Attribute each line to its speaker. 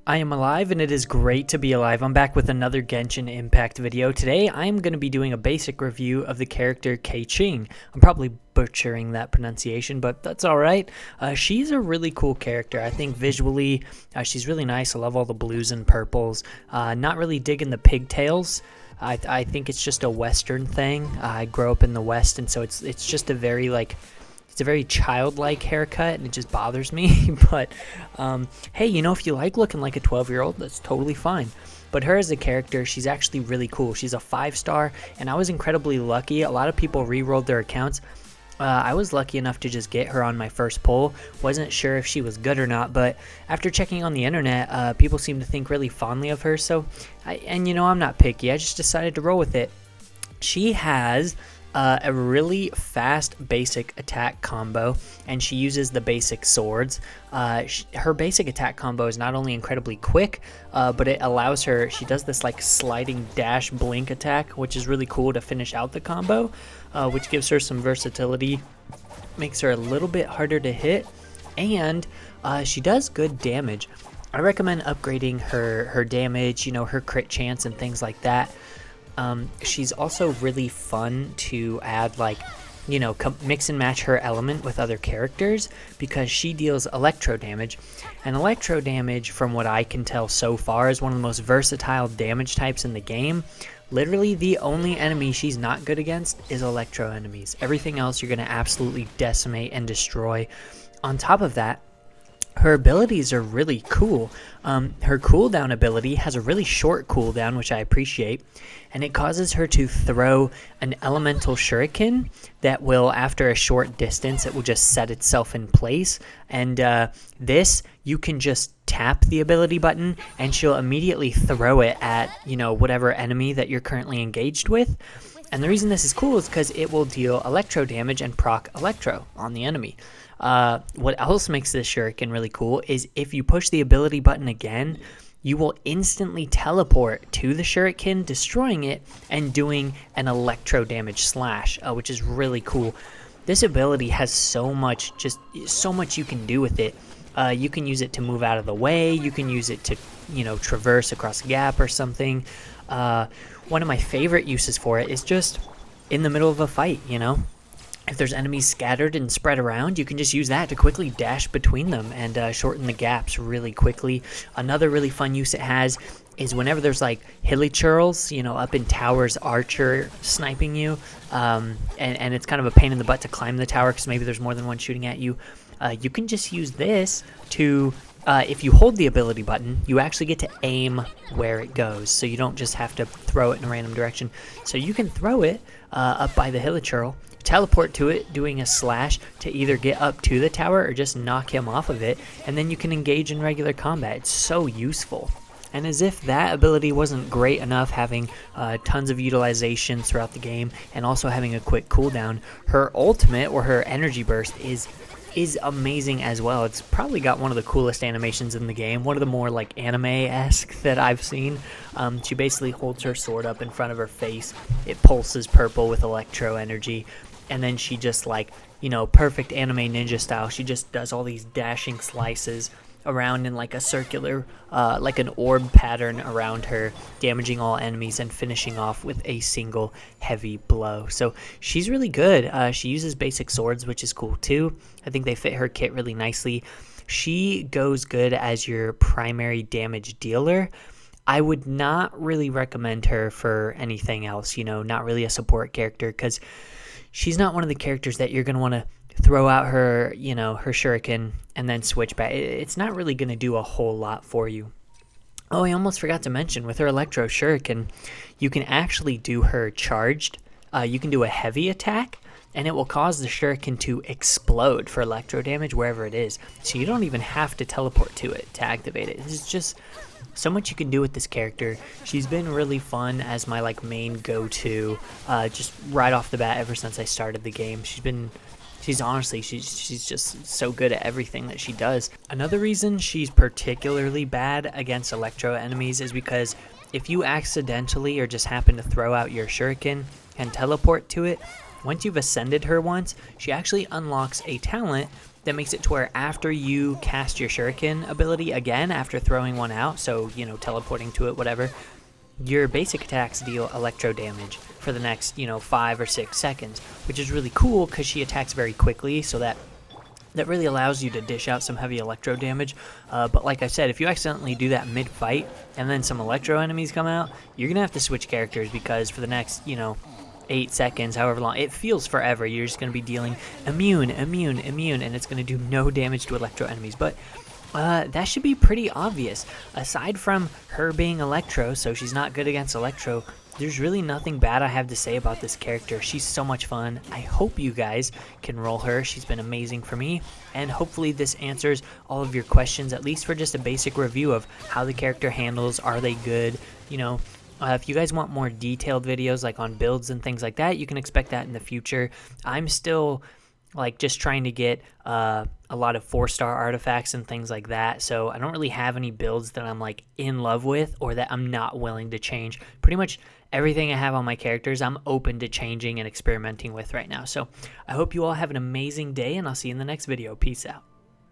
Speaker 1: I am alive and it is great to be alive. I'm back with another Genshin Impact video. Today I'm going to be doing a basic review of the character Keqing. I'm probably butchering that pronunciation, but that's alright. She's a really cool character. I think visually she's really nice. I love all the blues and purples. Not really digging the pigtails. I think it's just a Western thing. I grew up in the West, and so it's just a very it's a very childlike haircut, and it just bothers me. But hey, if you like looking like a 12-year-old, that's totally fine. But her as a character, she's actually really cool. She's a 5-star, and I was incredibly lucky. A lot of people re-rolled their accounts. I was lucky enough to just get her on my first pull. Wasn't sure if she was good or not, but after checking on the internet, people seem to think really fondly of her. So, I'm not picky. I just decided to roll with it. She has a really fast basic attack combo, and she uses the basic swords. Her basic attack combo is not only incredibly quick, but it allows her, she does this like sliding dash blink attack, which is really cool to finish out the combo, which gives her some versatility, makes her a little bit harder to hit, and she does good damage. I recommend upgrading her damage, her crit chance and things like that. She's also really fun to add, mix and match her element with other characters, because she deals electro damage, and electro damage, from what I can tell so far, is one of the most versatile damage types in the game. Literally the only enemy she's not good against is electro enemies. Everything else you're going to absolutely decimate and destroy. On top of that, her abilities are really cool. Her cooldown ability has a really short cooldown, which I appreciate, and it causes her to throw an elemental shuriken that will, after a short distance, it will just set itself in place. And this, you can just tap the ability button and she'll immediately throw it at, whatever enemy that you're currently engaged with. And the reason this is cool is because it will deal electro damage and proc electro on the enemy. What else makes this shuriken really cool is if you push the ability button again, you will instantly teleport to the shuriken, destroying it and doing an electro damage slash, which is really cool. This ability has so much you can do with it. You can use it to move out of the way. You can use it to, traverse across a gap or something. One of my favorite uses for it is just in the middle of a fight, If there's enemies scattered and spread around, you can just use that to quickly dash between them and shorten the gaps really quickly. Another really fun use it has is whenever there's hilly churls, up in towers, archer sniping you, and it's kind of a pain in the butt to climb the tower because maybe there's more than one shooting at you. You can just use this to, if you hold the ability button, you actually get to aim where it goes, so you don't just have to throw it in a random direction. So you can throw it up by the hilichurl, teleport to it, doing a slash to either get up to the tower or just knock him off of it, and then you can engage in regular combat. It's so useful. And as if that ability wasn't great enough, having tons of utilization throughout the game and also having a quick cooldown, her ultimate, or her energy burst, is amazing as well. It's probably got one of the coolest animations in the game, one of the more anime-esque that I've seen. She basically holds her sword up in front of her face, it pulses purple with electro energy, and then she just perfect anime ninja style, she just does all these dashing slices around in a circular, an orb pattern around her, damaging all enemies and finishing off with a single heavy blow. So she's really good. She uses basic swords, which is cool too. I think they fit her kit really nicely. She goes good as your primary damage dealer. I would not really recommend her for anything else, not really a support character, because she's not one of the characters that you're going to want to throw out her, her shuriken and then switch back. It's not really going to do a whole lot for you. Oh, I almost forgot to mention, with her electro shuriken, you can actually do her charged. You can do a heavy attack, and it will cause the shuriken to explode for electro damage wherever it is. So you don't even have to teleport to it to activate it. It's just so much you can do with this character. She's been really fun as my main go-to, just right off the bat ever since I started the game. She's just so good at everything that she does. Another reason she's particularly bad against electro enemies is because if you accidentally or just happen to throw out your shuriken and teleport to it, once you've ascended her once, she actually unlocks a talent that makes it to where after you cast your shuriken ability again, after throwing one out, so, you know, teleporting to it, whatever, your basic attacks deal electro damage for the next, you know, 5 or 6 seconds, which is really cool because she attacks very quickly, so that really allows you to dish out some heavy electro damage. But like I said, if you accidentally do that mid-fight and then some electro enemies come out, you're going to have to switch characters, because for the next, you know, 8 seconds, however long, it feels forever, you're just going to be dealing immune, and it's going to do no damage to electro enemies. But that should be pretty obvious. Aside from her being electro, so she's not good against electro, there's really nothing bad I have to say about this character. She's so much fun. I hope you guys can roll her. She's been amazing for me, and hopefully this answers all of your questions, at least for just a basic review of how the character handles. Are they good? You know, if you guys want more detailed videos like on builds and things like that, you can expect that in the future. I'm still like just trying to get a lot of 4-star artifacts and things like that, so I don't really have any builds that I'm like in love with or that I'm not willing to change. Pretty much everything I have on my characters I'm open to changing and experimenting with right now. So I hope you all have an amazing day, and I'll see you in the next video. Peace out.